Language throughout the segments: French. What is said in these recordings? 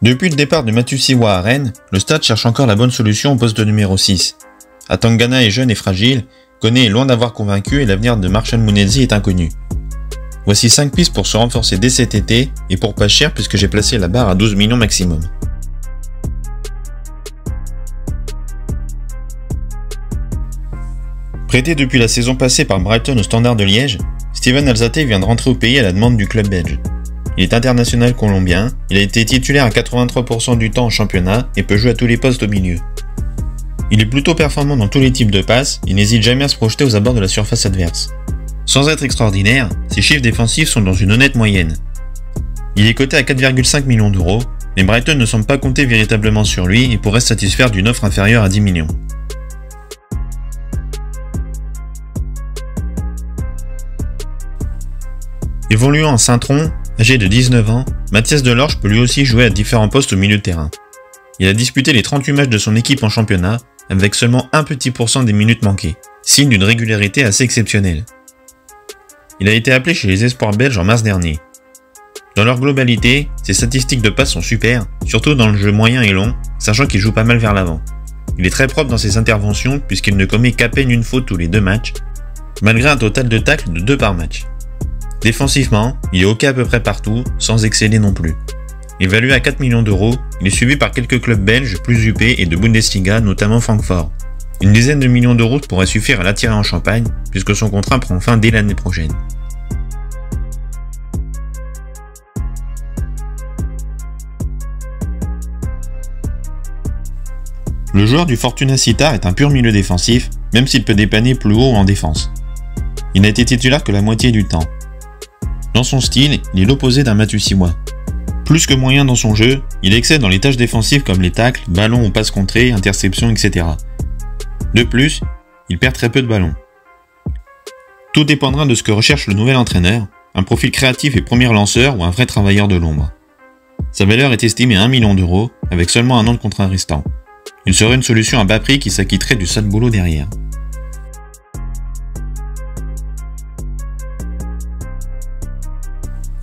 Depuis le départ de Mathieu Siwa à Rennes, le Stade cherche encore la bonne solution au poste de numéro 6. Atangana est jeune et fragile, Koné est loin d'avoir convaincu et l'avenir de Marcel Mounetzi est inconnu. Voici 5 pistes pour se renforcer dès cet été et pour pas cher puisque j'ai placé la barre à 12 millions maximum. Prêté depuis la saison passée par Brighton au Standard de Liège, Steven Alzate vient de rentrer au pays à la demande du club belge. Il est international colombien, il a été titulaire à 83% du temps en championnat et peut jouer à tous les postes au milieu. Il est plutôt performant dans tous les types de passes et n'hésite jamais à se projeter aux abords de la surface adverse. Sans être extraordinaire, ses chiffres défensifs sont dans une honnête moyenne. Il est coté à 4,5 millions d'euros, mais Brighton ne semble pas compter véritablement sur lui et pourrait se satisfaire d'une offre inférieure à 10 millions. Évoluant en Saint-Tron, âgé de 19 ans, Mathias Delorge peut lui aussi jouer à différents postes au milieu de terrain. Il a disputé les 38 matchs de son équipe en championnat, avec seulement un petit % des minutes manquées, signe d'une régularité assez exceptionnelle. Il a été appelé chez les espoirs belges en mars dernier. Dans leur globalité, ses statistiques de passe sont super, surtout dans le jeu moyen et long, sachant qu'il joue pas mal vers l'avant. Il est très propre dans ses interventions puisqu'il ne commet qu'à peine une faute tous les 2 matchs, malgré un total de tacles de 2 par match. Défensivement, il est OK à peu près partout, sans exceller non plus. Évalué à 4 millions d'euros, il est suivi par quelques clubs belges plus huppés et de Bundesliga, notamment Francfort. Une dizaine de millions d'euros pourrait suffire à l'attirer en Champagne, puisque son contrat prend fin dès l'année prochaine. Le joueur du Fortuna Sittard est un pur milieu défensif, même s'il peut dépanner plus haut en défense. Il n'a été titulaire que la moitié du temps. Dans son style, il est l'opposé d'un Mathieu Siwa. Plus que moyen dans son jeu, il excelle dans les tâches défensives comme les tacles, ballons ou passes contrées, interceptions, etc. De plus, il perd très peu de ballons. Tout dépendra de ce que recherche le nouvel entraîneur, un profil créatif et premier lanceur ou un vrai travailleur de l'ombre. Sa valeur est estimée à 1 million d'euros, avec seulement 1 an de contrat restant. Il serait une solution à bas prix qui s'acquitterait du sale boulot derrière.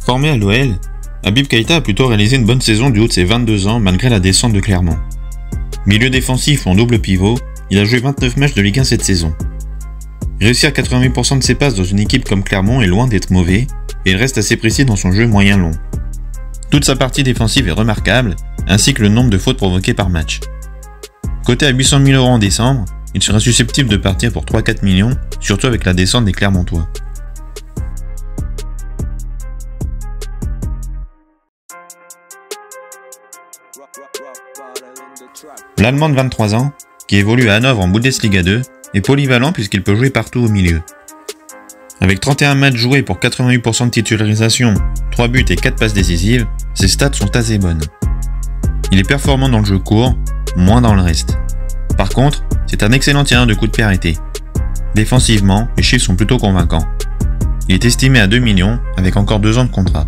Formé à l'OL, Habib Keïta a plutôt réalisé une bonne saison du haut de ses 22 ans malgré la descente de Clermont. Milieu défensif ou en double pivot, il a joué 29 matchs de Ligue 1 cette saison. Réussir 88% de ses passes dans une équipe comme Clermont est loin d'être mauvais, et il reste assez précis dans son jeu moyen-long. Toute sa partie défensive est remarquable, ainsi que le nombre de fautes provoquées par match. Coté à 800 000 euros en décembre, il serait susceptible de partir pour 3-4 millions, surtout avec la descente des Clermontois. L'Allemand de 23 ans, qui évolue à Hanovre en Bundesliga 2, est polyvalent puisqu'il peut jouer partout au milieu. Avec 31 matchs joués pour 88% de titularisation, 3 buts et 4 passes décisives, ses stats sont assez bonnes. Il est performant dans le jeu court, moins dans le reste. Par contre, c'est un excellent tireur de coups de pied arrêté. Défensivement, les chiffres sont plutôt convaincants. Il est estimé à 2 millions avec encore 2 ans de contrat.